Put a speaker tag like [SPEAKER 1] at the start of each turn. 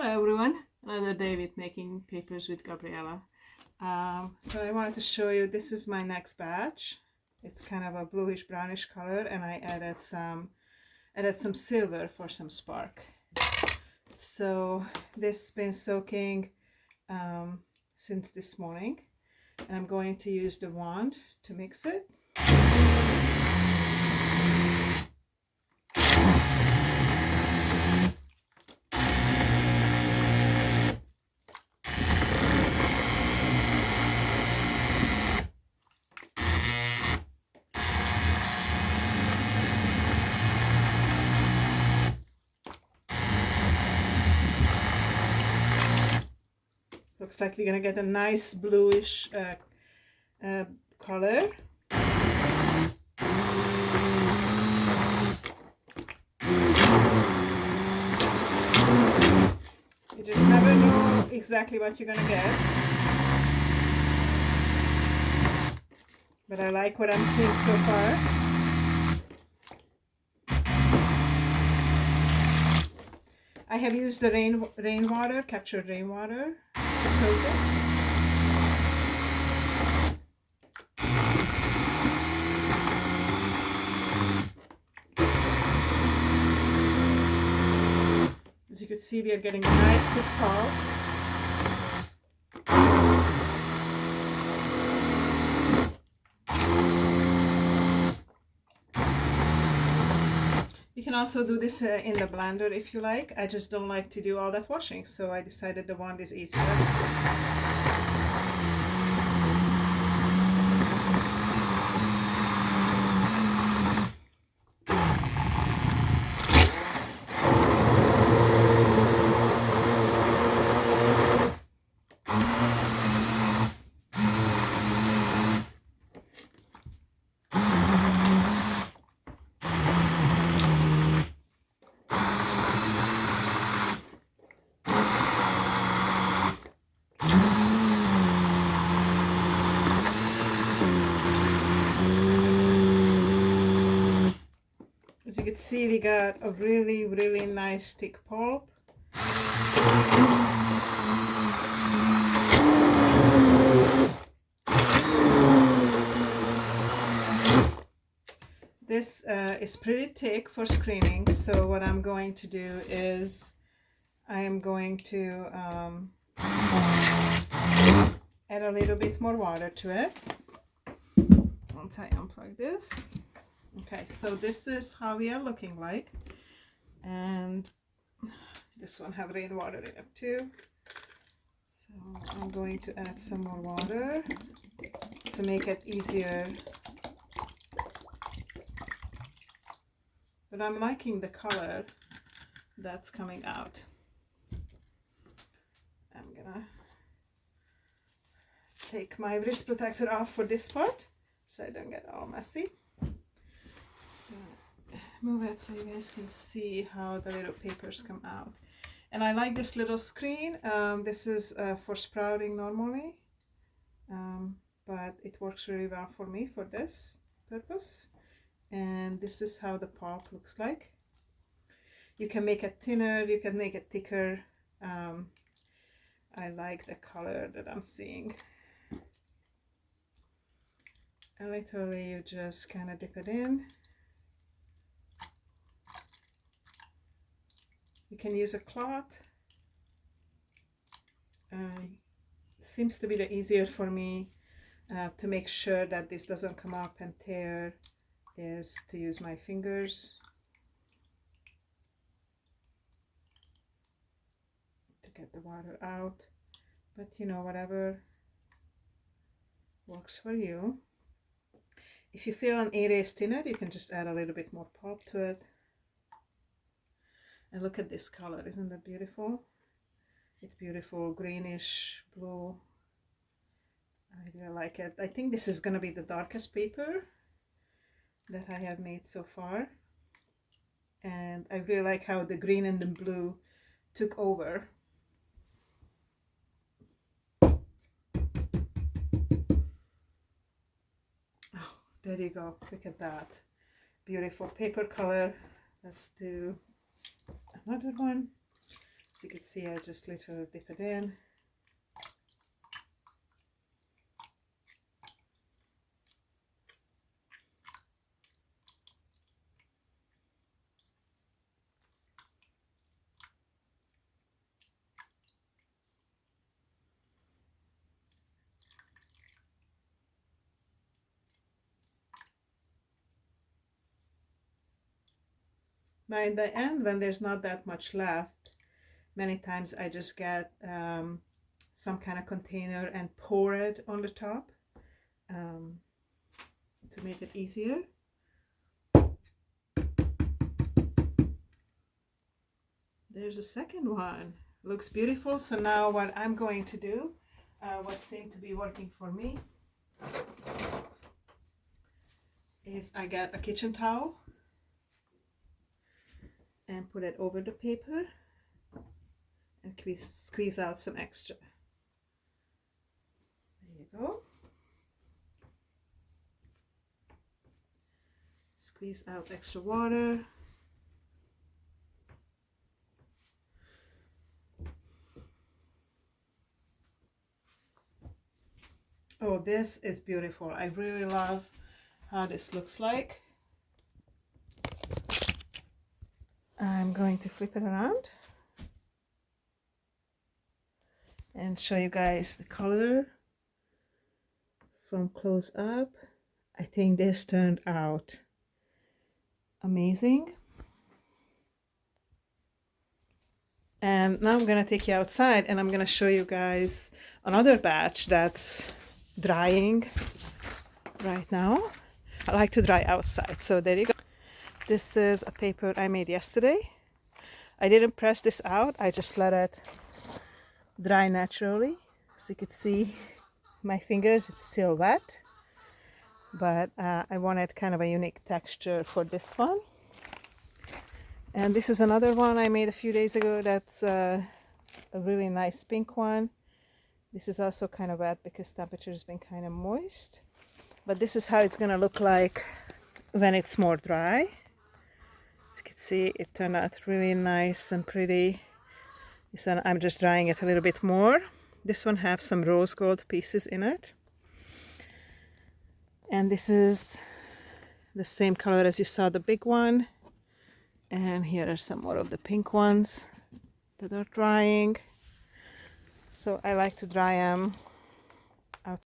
[SPEAKER 1] Hello everyone, another day with making papers with Gabriella. So I wanted to show you, this is my next batch. It's kind of a bluish brownish color, and I added some silver for some spark. So this has been soaking since this morning, and I'm going to use the wand to mix it. Looks like we're gonna get a nice bluish color. You just never know exactly what you're gonna get. But I like what I'm seeing so far. I have used the rainwater, captured rainwater to soak this. As you can see, we are getting a nice thick pulp. You can also do this in the blender if you like. I just don't like to do all that washing, so I decided the wand is easier. As you can see, we got a really nice thick pulp. This is pretty thick for screening, so what I'm going to do is I am going to add a little bit more water to it once I unplug this. Okay, so this is how we are looking like, and this one has rainwater in it too. So I'm going to add some more water to make it easier. But I'm liking the color that's coming out. I'm gonna take my wrist protector off for this part so I don't get all messy. Move it so you guys can see how the little papers come out. And I like this little screen. This is for sprouting normally, but it works really well for me for this purpose. And this is how the pulp looks like. You can make it thinner, you can make it thicker. I like the color that I'm seeing. And literally you just kind of dip it in. You can use a cloth. Seems to be the easier for me to make sure that this doesn't come up and tear is to use my fingers to get the water out. But you know, whatever works for you. If you feel an area is thinner, you can just add a little bit more pulp to it. And look at this color, isn't that beautiful? It's beautiful, greenish blue. I really like it. I think this is gonna be the darkest paper that I have made so far. And I really like how the green and the blue took over. Oh, there you go, look at that. Beautiful paper color. Let's do another one. As you can see, I just literally dip it in. Now in the end, when there's not that much left, many times I just get some kind of container and pour it on the top to make it easier. There's a second one. Looks beautiful. So now what I'm going to do, what seemed to be working for me, is I get a kitchen towel and put it over the paper and squeeze out some extra. There you go. Squeeze out extra water. Oh, this is beautiful. I really love how this looks like. I'm going to flip it around and show you guys the color from close up. I think this turned out amazing. And now I'm gonna take you outside and I'm gonna show you guys another batch that's drying right now. I like to dry outside, so there you go. This is a paper I made yesterday. I didn't press this out, I just let it dry naturally. So you can see my fingers, it's still wet, but I wanted kind of a unique texture for this one. And this is another one I made a few days ago that's a really nice pink one. This is also kind of wet because temperature has been kind of moist. But this is how it's gonna look like when it's more dry. As you can see, it turned out really nice and pretty. This one, I'm just drying it a little bit more. This one has some rose gold pieces in it. And this is the same color as you saw the big one. And here are some more of the pink ones that are drying. So I like to dry them